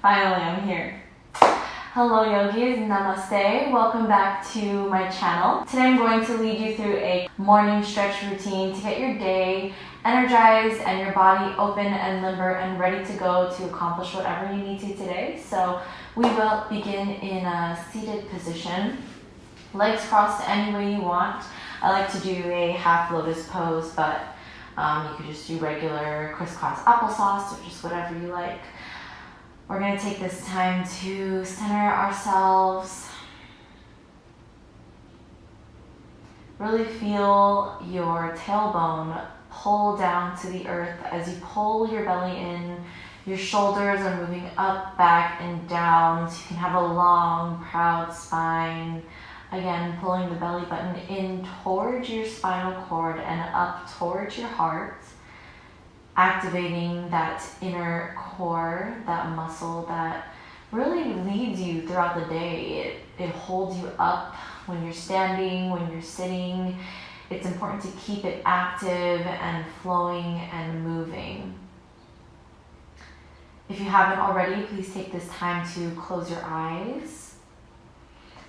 Finally, I'm here. Hello yogis, namaste. Welcome back to my channel. Today I'm going to lead you through a morning stretch routine to get your day energized and your body open and limber and ready to go to accomplish whatever you need to today. So we will begin in a seated position. Legs crossed any way you want. I like to do a half lotus pose, but you could just do regular crisscross applesauce or just whatever you like. We're going to take this time to center ourselves. Really feel your tailbone pull down to the earth as you pull your belly in. Your shoulders are moving up, back, and down, so you can have a long, proud spine. Again, pulling the belly button in towards your spinal cord and up towards your heart. Activating that inner core, that muscle that really leads you throughout the day. It holds you up when you're standing, when you're sitting. It's important to keep it active and flowing and moving. If you haven't already, please take this time to close your eyes.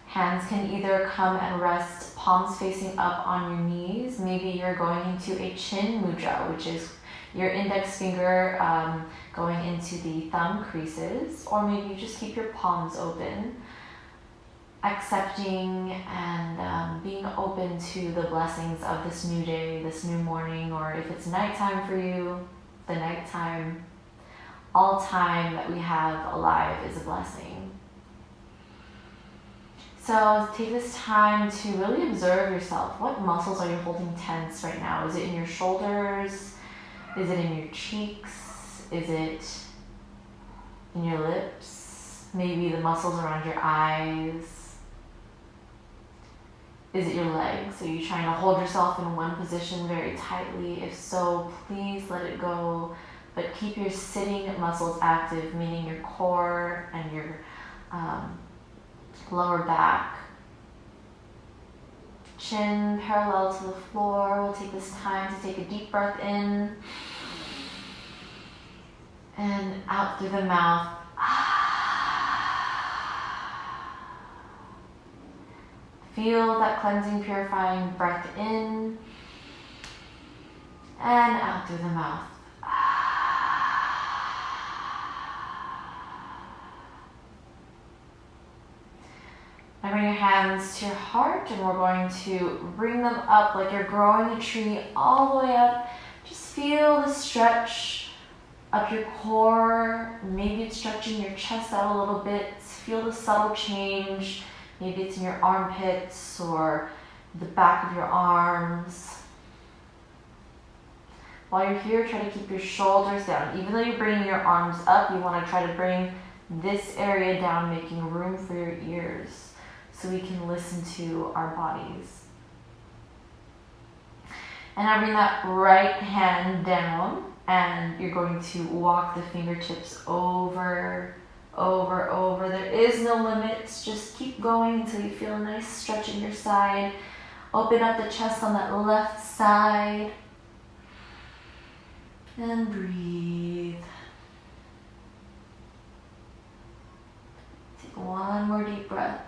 Hands can either come and rest palms facing up on your knees. Maybe you're going into a chin mudra, which is your index finger going into the thumb creases, or maybe you just keep your palms open, accepting and being open to the blessings of this new day, this new morning, or if it's nighttime for you, the nighttime. All time that we have alive is a blessing. So take this time to really observe yourself. What muscles are you holding tense right now? Is it in your shoulders? Is it in your cheeks? Is it in your lips? Maybe the muscles around your eyes? Is it your legs? Are you trying to hold yourself in one position very tightly? If so, please let it go. But keep your sitting muscles active, meaning your core and your lower back. Chin parallel to the floor. We'll take this time to take a deep breath in and out through the mouth. Feel that cleansing, purifying breath in and out through the mouth. Now bring your hands to your heart and we're going to bring them up like you're growing a tree all the way up. Just feel the stretch up your core. Maybe it's stretching your chest out a little bit. Feel the subtle change. Maybe it's in your armpits or the back of your arms. While you're here, try to keep your shoulders down. Even though you're bringing your arms up, you want to try to bring this area down, making room for your ears, so we can listen to our bodies. And now bring that right hand down and you're going to walk the fingertips over. There is no limits. Just keep going until you feel a nice stretch in your side. Open up the chest on that left side. And breathe. Take one more deep breath.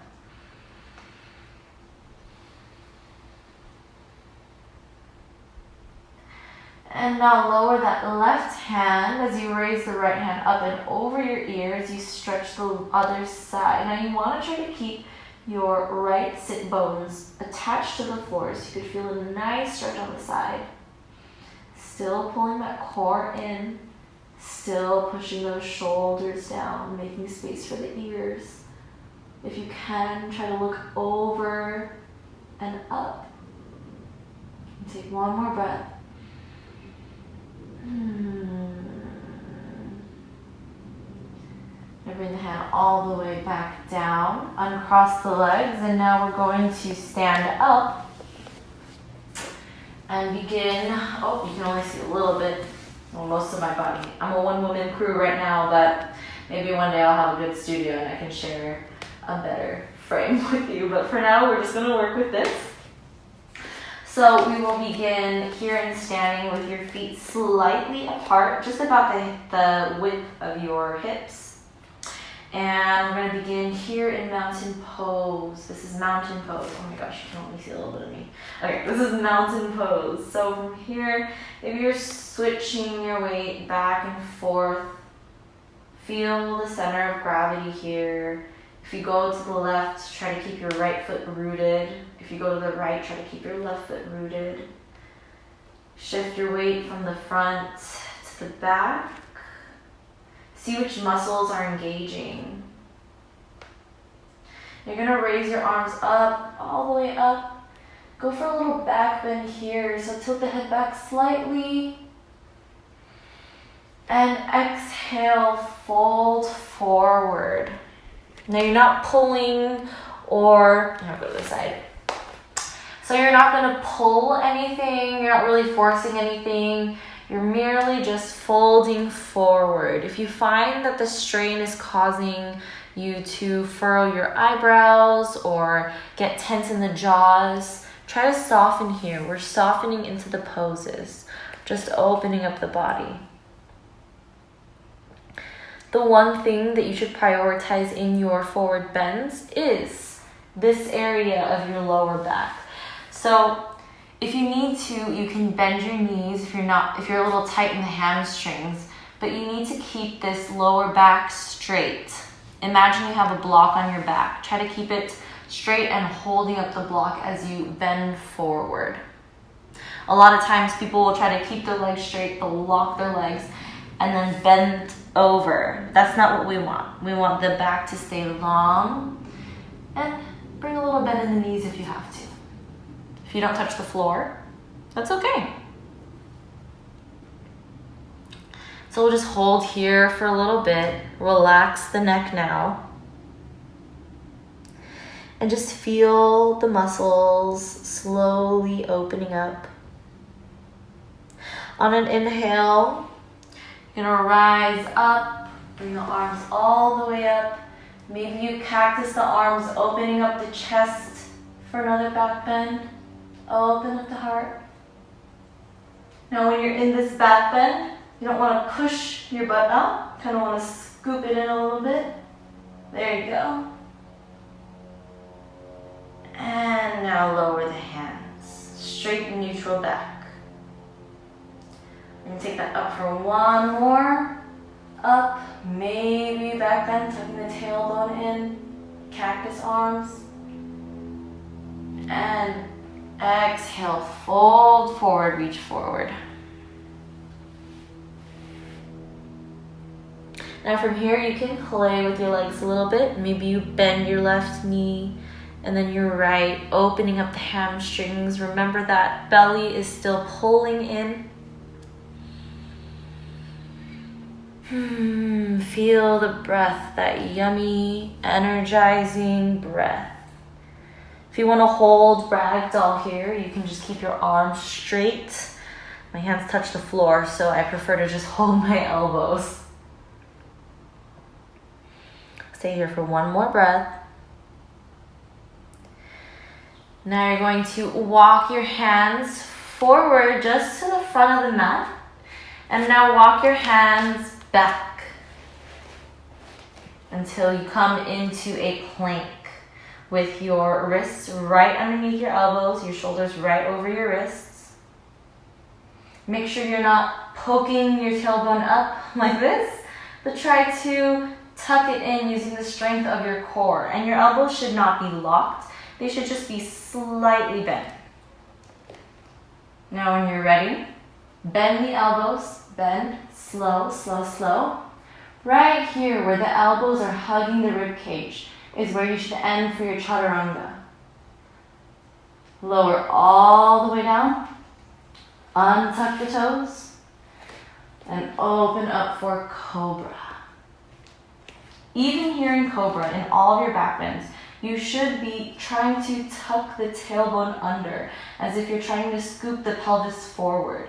And now lower that left hand as you raise the right hand up and over your ears. You stretch the other side. Now you want to try to keep your right sit bones attached to the floor so you could feel a nice stretch on the side. Still pulling that core in. Still pushing those shoulders down, making space for the ears. If you can, try to look over and up. And take one more breath. Now bring the hand all the way back down, uncross the legs, and now we're going to stand up and begin. Oh, you can only see a little bit, well, most of my body. I'm a one-woman crew right now, but maybe one day I'll have a good studio and I can share a better frame with you. But for now, we're just going to work with this. So we will begin here in standing with your feet slightly apart, just about the width of your hips. And we're gonna begin here in mountain pose. This is mountain pose. Oh my gosh, you can only see a little bit of me. Okay, this is mountain pose. So from here, maybe you're switching your weight back and forth. Feel the center of gravity here. If you go to the left, try to keep your right foot rooted. If you go to the right, try to keep your left foot rooted. Shift your weight from the front to the back. See which muscles are engaging. You're gonna raise your arms up, all the way up. Go for a little back bend here. So tilt the head back slightly. And exhale, fold forward. Now you're not pulling or, I'm gonna go to the side. So you're not gonna pull anything, you're not really forcing anything. You're merely just folding forward. If you find that the strain is causing you to furrow your eyebrows or get tense in the jaws, try to soften here. We're softening into the poses, just opening up the body. The one thing that you should prioritize in your forward bends is this area of your lower back. So if you need to, you can bend your knees if you're a little tight in the hamstrings, but you need to keep this lower back straight. Imagine you have a block on your back. Try to keep it straight and holding up the block as you bend forward. A lot of times people will try to keep their legs straight, they'll lock their legs and then bend over. That's not what we want. We want the back to stay long and bring a little bend in the knees if you have to. If you don't touch the floor, that's okay. So we'll just hold here for a little bit. Relax the neck now. And just feel the muscles slowly opening up. On an inhale, you're gonna rise up, bring the arms all the way up. Maybe you cactus the arms, opening up the chest for another back bend. Open up the heart. Now when you're in this back bend, you don't want to push your butt up. Kind of want to scoop it in a little bit. There you go. And now lower the hands. Straight and neutral back. And take that up for one more. Up, maybe back bend, tucking the tailbone in. Cactus arms. And exhale, fold forward, reach forward. Now from here, you can play with your legs a little bit. Maybe you bend your left knee and then your right, opening up the hamstrings. Remember that belly is still pulling in. Feel the breath, that yummy, energizing breath. If you want to hold ragdoll here, you can just keep your arms straight. My hands touch the floor, so I prefer to just hold my elbows. Stay here for one more breath. Now you're going to walk your hands forward just to the front of the mat. And now walk your hands back until you come into a plank with your wrists right underneath your elbows, your shoulders right over your wrists. Make sure you're not poking your tailbone up like this, but try to tuck it in using the strength of your core. And your elbows should not be locked. They should just be slightly bent. Now when you're ready, bend the elbows, bend, slow, slow, slow. Right here where the elbows are hugging the rib cage is where you should end for your chaturanga. Lower all the way down, untuck the toes, and open up for cobra. Even here in cobra, in all of your back bends, you should be trying to tuck the tailbone under, as if you're trying to scoop the pelvis forward.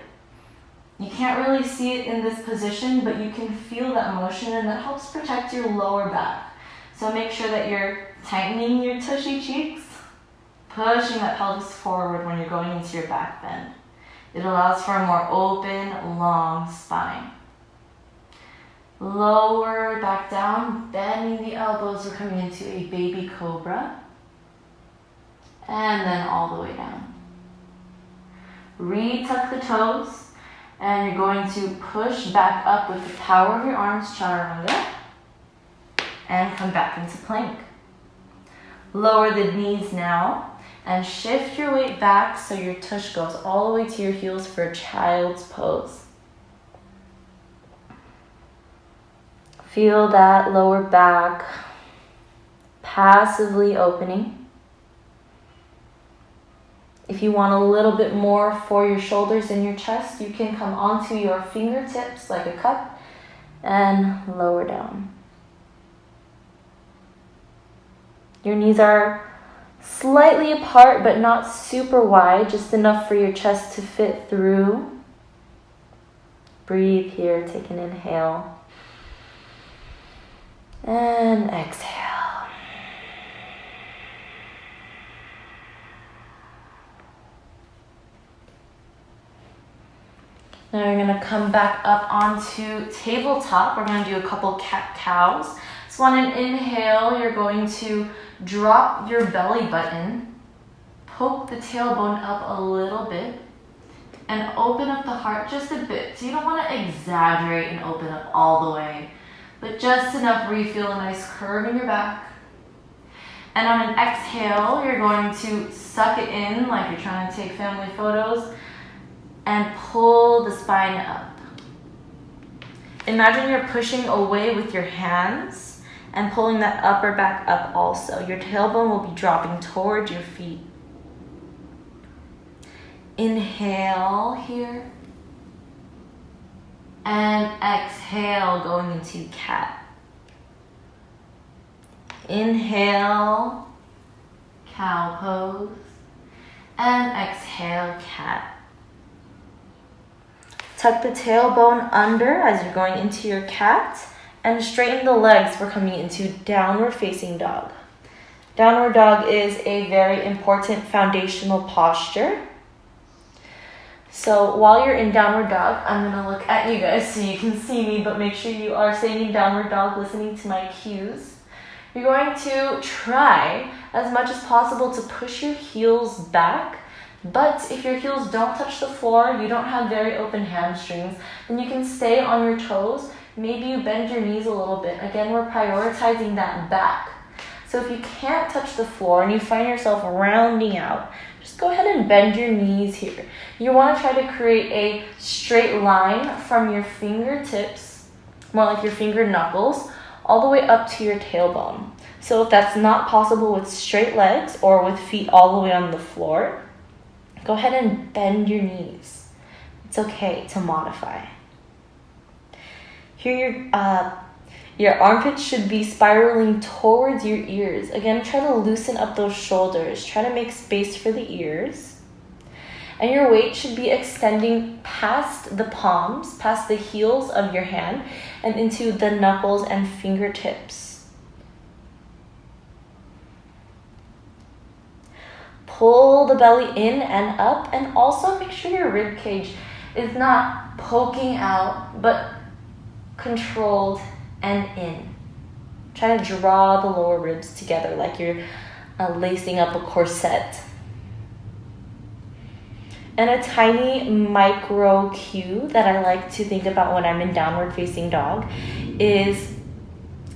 You can't really see it in this position, but you can feel that motion, and that helps protect your lower back. So make sure that you're tightening your tushy cheeks, pushing that pelvis forward when you're going into your back bend. It allows for a more open, long spine. Lower back down, bending the elbows. We're coming into a baby cobra. And then all the way down. Retuck the toes. And you're going to push back up with the power of your arms, chaturanga. And come back into plank. Lower the knees now. And shift your weight back so your tush goes all the way to your heels for a child's pose. Feel that lower back passively opening. If you want a little bit more for your shoulders and your chest, you can come onto your fingertips like a cup and lower down. Your knees are slightly apart, but not super wide, just enough for your chest to fit through. Breathe here, take an inhale. And exhale. Now you're going to come back up onto tabletop. We're going to do a couple cat-cows. So on an inhale, you're going to drop your belly button, poke the tailbone up a little bit, and open up the heart just a bit. So you don't want to exaggerate and open up all the way, but just enough where you feel a nice curve in your back. And on an exhale, you're going to suck it in like you're trying to take family photos and pull the spine up. Imagine you're pushing away with your hands and pulling that upper back up also. Your tailbone will be dropping towards your feet. Inhale here. And exhale, going into cat. Inhale, cow pose. And exhale, cat. Tuck the tailbone under as you're going into your cat. And straighten the legs. We're coming into downward facing dog. Downward dog is a very important foundational posture. So while you're in downward dog, I'm going to look at you guys so you can see me, but make sure you are staying in downward dog, listening to my cues. You're going to try as much as possible to push your heels back, but if your heels don't touch the floor, you don't have very open hamstrings, then you can stay on your toes. Maybe you bend your knees a little bit. Again, we're prioritizing that back. So if you can't touch the floor and you find yourself rounding out, just go ahead and bend your knees here. You want to try to create a straight line from your fingertips, more like your finger knuckles, all the way up to your tailbone. So if that's not possible with straight legs or with feet all the way on the floor, go ahead and bend your knees. It's okay to modify. Here your armpits should be spiraling towards your ears. Again, try to loosen up those shoulders. Try to make space for the ears. And your weight should be extending past the palms, past the heels of your hand, and into the knuckles and fingertips. Pull the belly in and up, and also make sure your rib cage is not poking out, but controlled and in. Try to draw the lower ribs together like you're lacing up a corset. And a tiny micro cue that I like to think about when I'm in downward facing dog is,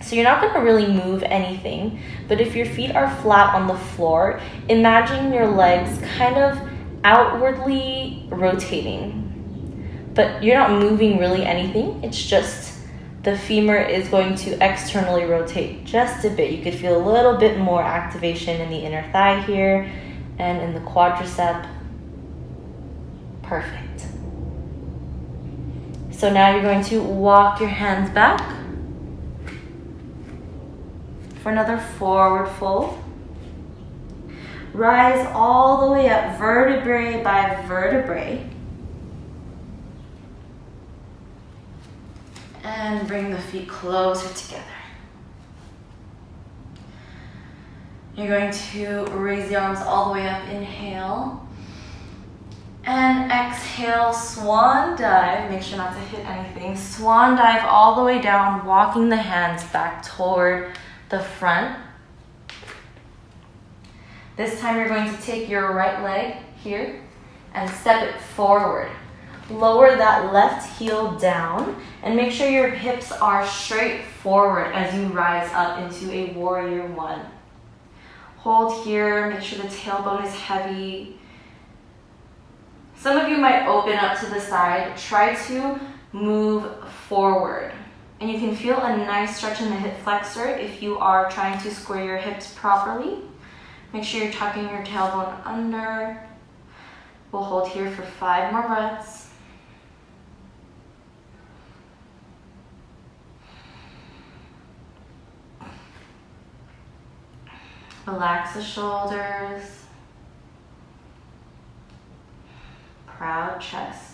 so you're not going to really move anything, but if your feet are flat on the floor, imagine your legs kind of outwardly rotating, but you're not moving really anything. It's just the femur is going to externally rotate just a bit. You could feel a little bit more activation in the inner thigh here and in the quadricep. Perfect. So now you're going to walk your hands back for another forward fold. Rise all the way up, vertebrae by vertebrae. And bring the feet closer together. You're going to raise the arms all the way up, inhale. And exhale, swan dive. Make sure not to hit anything. Swan dive all the way down, walking the hands back toward the front. This time you're going to take your right leg here and step it forward. Lower that left heel down and make sure your hips are straight forward as you rise up into a warrior one. Hold here, make sure the tailbone is heavy. Some of you might open up to the side. Try to move forward. And you can feel a nice stretch in the hip flexor if you are trying to square your hips properly. Make sure you're tucking your tailbone under. We'll hold here for 5 more breaths. Relax the shoulders. Proud chest.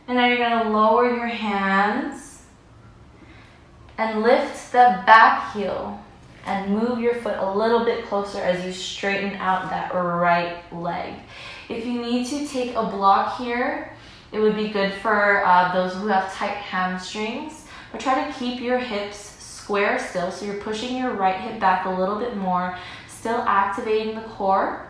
And now you're going to lower your hands and lift the back heel and move your foot a little bit closer as you straighten out that right leg. If you need to take a block here, it would be good for those who have tight hamstrings, but try to keep your hips square still, so you're pushing your right hip back a little bit more, still activating the core.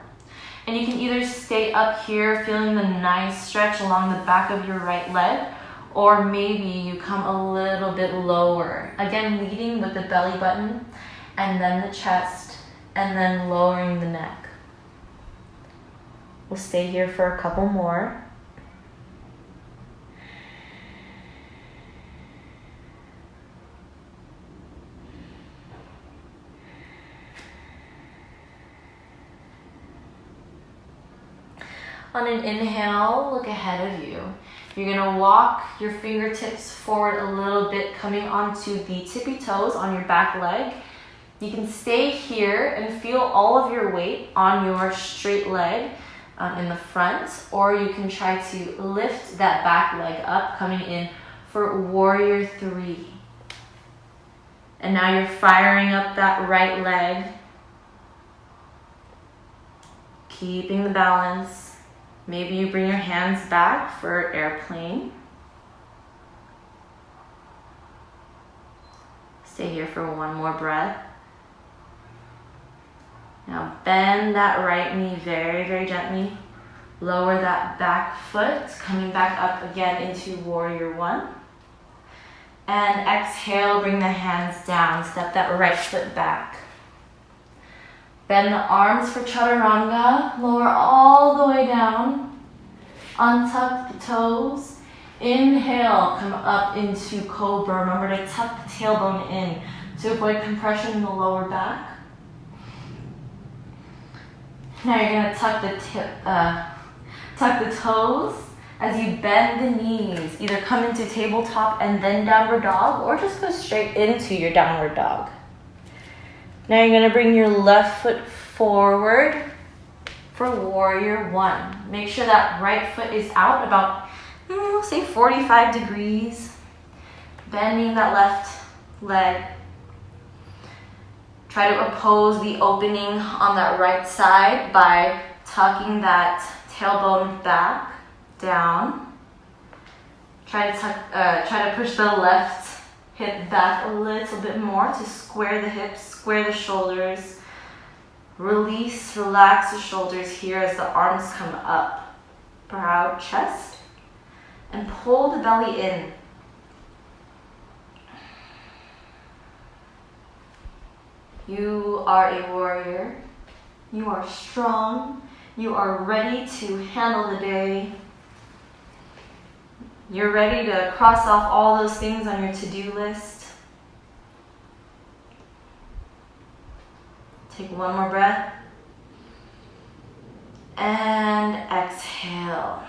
And you can either stay up here feeling the nice stretch along the back of your right leg, or maybe you come a little bit lower. Again, leading with the belly button and then the chest and then lowering the neck. We'll stay here for a couple more. On an inhale, look ahead of you. You're gonna walk your fingertips forward a little bit, coming onto the tippy toes on your back leg. You can stay here and feel all of your weight on your straight leg in the front, or you can try to lift that back leg up, coming in for warrior 3. And now you're firing up that right leg, keeping the balance. Maybe you bring your hands back for airplane. Stay here for 1 more breath. Now bend that right knee very, very gently. Lower that back foot, coming back up again into warrior 1. And exhale, bring the hands down. Step that right foot back. Bend the arms for chaturanga, lower all the way down, untuck the toes, inhale, come up into cobra. Remember to tuck the tailbone in to avoid compression in the lower back. Now you're gonna tuck the toes as you bend the knees. Either come into tabletop and then downward dog, or just go straight into your downward dog. Now you're gonna bring your left foot forward for warrior 1. Make sure that right foot is out about, say 45 degrees. Bending that left leg. Try to oppose the opening on that right side by tucking that tailbone back, down. Try to push the left hip back a little bit more to square the hips, square the shoulders. Release, relax the shoulders here as the arms come up. Proud chest. And pull the belly in. You are a warrior. You are strong. You are ready to handle the day. You're ready to cross off all those things on your to-do list. Take 1 more breath. And exhale.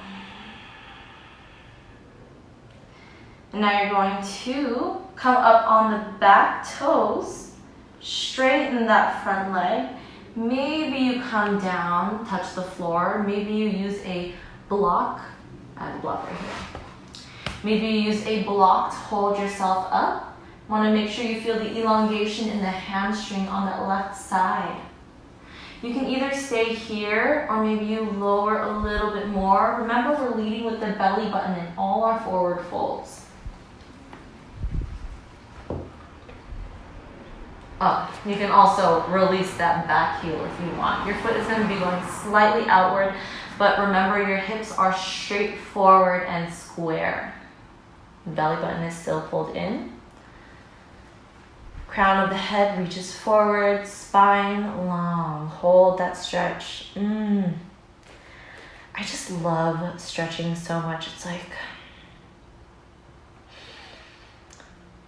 And now you're going to come up on the back toes, straighten that front leg. Maybe you come down, touch the floor. Maybe you use a block. I have a block right here. Maybe you use a block to hold yourself up. Want to make sure you feel the elongation in the hamstring on that left side. You can either stay here or maybe you lower a little bit more. Remember, we're leading with the belly button in all our forward folds. Up. You can also release that back heel if you want. Your foot is going to be going slightly outward, but remember your hips are straight forward and square. The belly button is still pulled in. Crown of the head reaches forward, spine long. Hold that stretch. I just love stretching so much. It's like,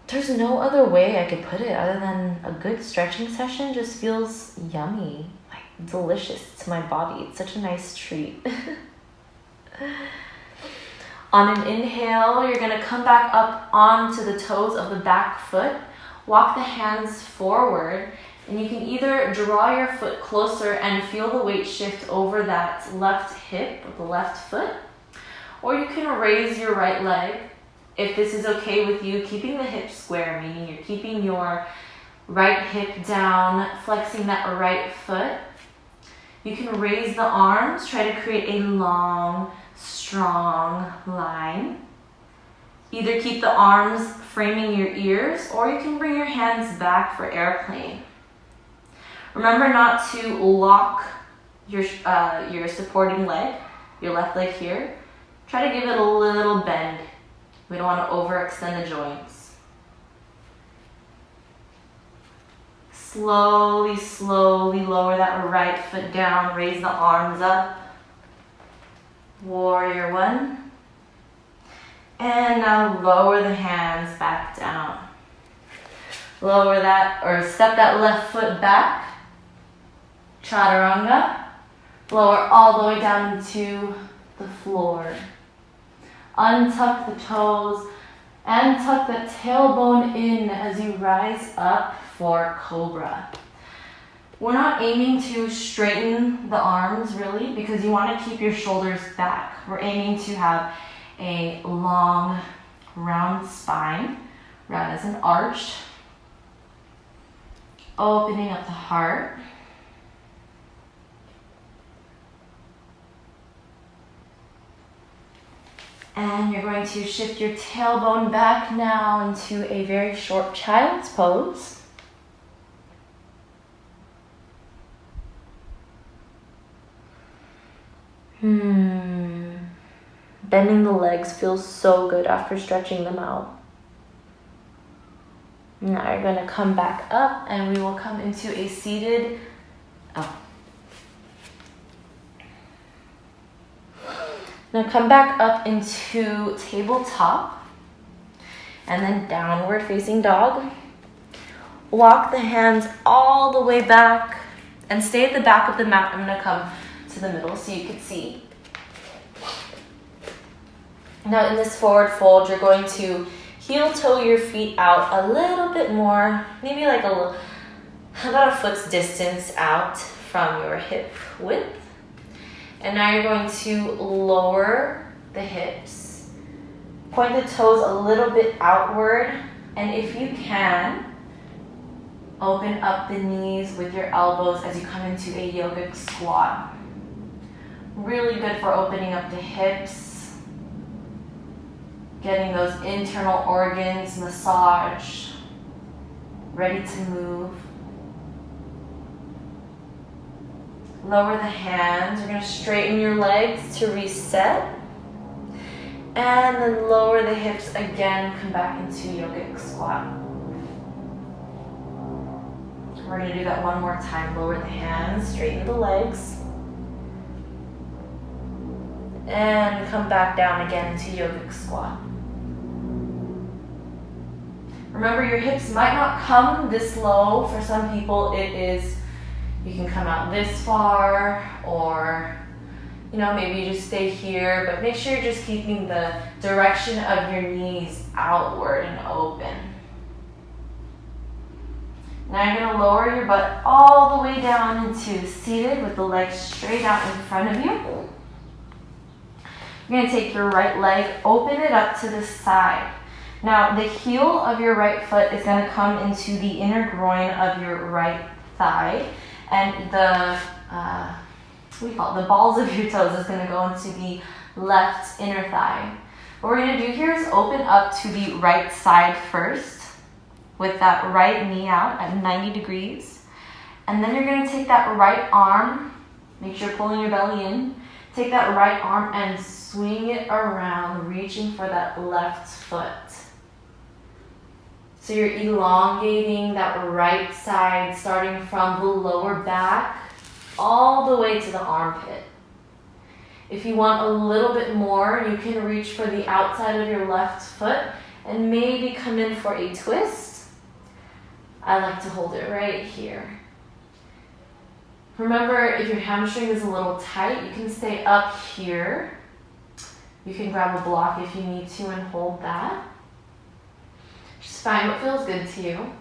there's no other way I could put it other than a good stretching session just feels yummy, like delicious to my body. It's such a nice treat. On an inhale, you're gonna come back up onto the toes of the back foot. Walk the hands forward, and you can either draw your foot closer and feel the weight shift over that left hip of the left foot, or you can raise your right leg. If this is okay with you, keeping the hips square, meaning you're keeping your right hip down, flexing that right foot. You can raise the arms, try to create a long, strong line. Either keep the arms framing your ears, or you can bring your hands back for airplane. Remember not to lock your supporting leg, your left leg here. Try to give it a little bend. We don't want to overextend the joints. Slowly, slowly lower that right foot down. Raise the arms up. Warrior one. And now lower the hands back down. Lower that, or step that left foot back. Chaturanga. Lower all the way down to the floor. Untuck the toes and tuck the tailbone in as you rise up for cobra. We're not aiming to straighten the arms really because you want to keep your shoulders back. We're aiming to have a long, round spine, round as an arch. Opening up the heart. And you're going to shift your tailbone back now into a very short child's pose. Bending the legs feels so good after stretching them out. Now you're going to come back up and we will come into a seated Now come back up into tabletop and then downward facing dog. Walk the hands all the way back and stay at the back of the mat. I'm gonna come to the middle so you can see. Now in this forward fold, you're going to heel toe your feet out a little bit more, maybe like about a foot's distance out from your hip width. And now you're going to lower the hips, point the toes a little bit outward, and if you can, open up the knees with your elbows as you come into a yogic squat. Really good for opening up the hips, getting those internal organs massaged, ready to move. Lower the hands. You're going to straighten your legs to reset. And then lower the hips again. Come back into yogic squat. We're going to do that one more time. Lower the hands, straighten the legs. And come back down again into yogic squat. Remember, your hips might not come this low. For some people, it is, you can come out this far, or maybe you just stay here, but make sure you're just keeping the direction of your knees outward and open. Now you're going to lower your butt all the way down into seated with the legs straight out in front of you. You're going to take your right leg, open it up to the side. Now the heel of your right foot is going to come into the inner groin of your right thigh, and the what do you call it? The balls of your toes is going to go into the left inner thigh. What we're going to do here is open up to the right side first with that right knee out at 90 degrees. And then you're going to take that right arm, make sure you're pulling your belly in, take that right arm and swing it around, reaching for that left foot. So you're elongating that right side, starting from the lower back all the way to the armpit. If you want a little bit more, you can reach for the outside of your left foot and maybe come in for a twist. I like to hold it right here. Remember, if your hamstring is a little tight, you can stay up here. You can grab a block if you need to and hold that. Just find what feels good to you.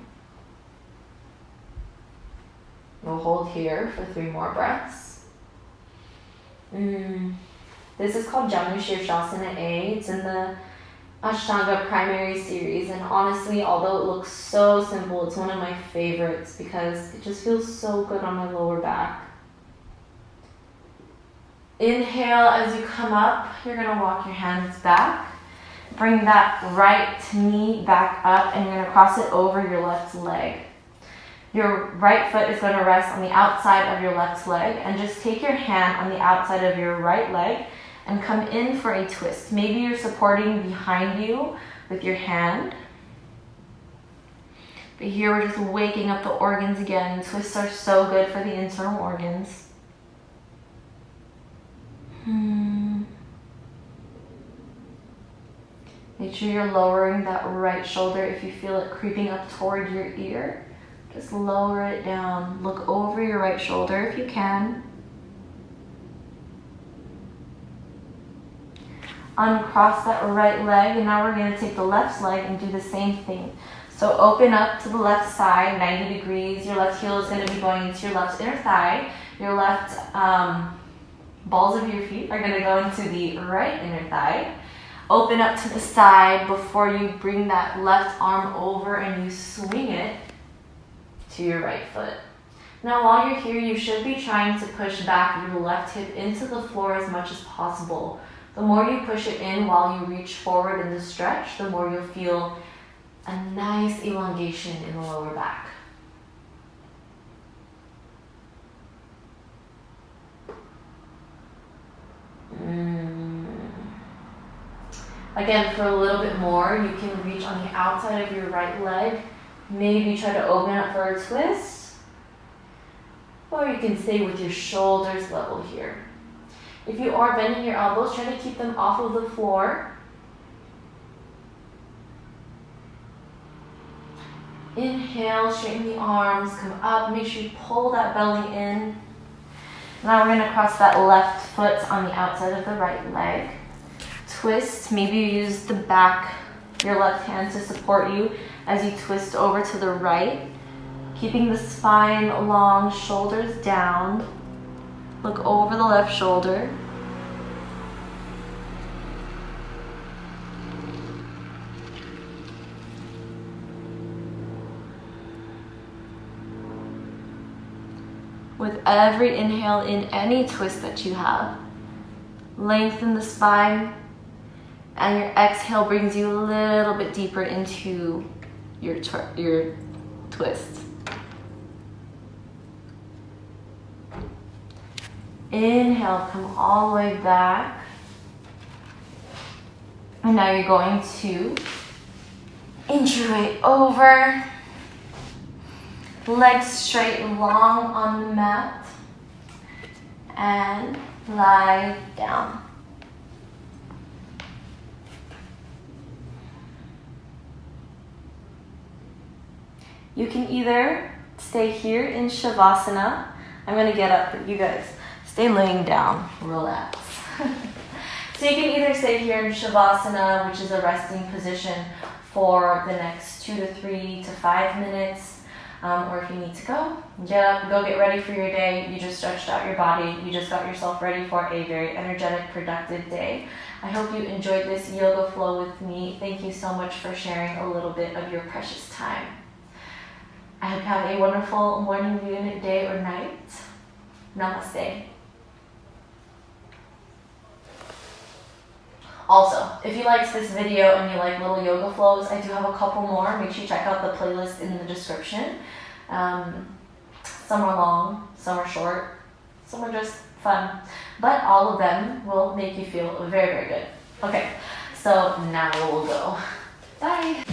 We'll hold here for 3 more breaths. This is called Jamnu Shirshasana A. It's in the Ashtanga primary series, and honestly, although it looks so simple, it's one of my favorites because it just feels so good on my lower back. Inhale as you come up, you're going to walk your hands back. Bring that right knee back up and you're going to cross it over your left leg. Your right foot is going to rest on the outside of your left leg, and just take your hand on the outside of your right leg and come in for a twist. Maybe you're supporting behind you with your hand. But here we're just waking up the organs again. Twists are so good for the internal organs. Make sure you're lowering that right shoulder. If you feel it creeping up toward your ear, just lower it down. Look over your right shoulder if you can. Uncross that right leg, and now we're going to take the left leg and do the same thing. So open up to the left side, 90 degrees. Your left heel is going to be going into your left inner thigh. Your left balls of your feet are going to go into the right inner thigh. Open up to the side before you bring that left arm over and you swing it to your right foot. Now while you're here, you should be trying to push back your left hip into the floor as much as possible. The more you push it in while you reach forward in the stretch, the more you'll feel a nice elongation in the lower back. Again, for a little bit more, you can reach on the outside of your right leg. Maybe try to open up for a twist. Or you can stay with your shoulders level here. If you are bending your elbows, try to keep them off of the floor. Inhale, straighten the arms, come up. Make sure you pull that belly in. Now we're going to cross that left foot on the outside of the right leg. Twist. Maybe you use the back, your left hand to support you as you twist over to the right. Keeping the spine long, shoulders down. Look over the left shoulder. With every inhale in any twist that you have, lengthen the spine, and your exhale brings you a little bit deeper into your twist. Inhale, come all the way back. And now you're going to inch your way over. Legs straight and long on the mat. And lie down. You can either stay here in Shavasana. I'm going to get up, but you guys stay laying down, relax. So you can either stay here in Shavasana, which is a resting position, for the next 2 to 3 to 5 minutes. Or if you need to go, get up, go get ready for your day. You just stretched out your body. You just got yourself ready for a very energetic, productive day. I hope you enjoyed this yoga flow with me. Thank you so much for sharing a little bit of your precious time. I hope you have a wonderful morning, noon, day, or night. Namaste. Also, if you liked this video and you like little yoga flows, I do have a couple more. Make sure you check out the playlist in the description. Some are long, some are short, some are just fun, but all of them will make you feel very, very good. Okay, so now we'll go. Bye.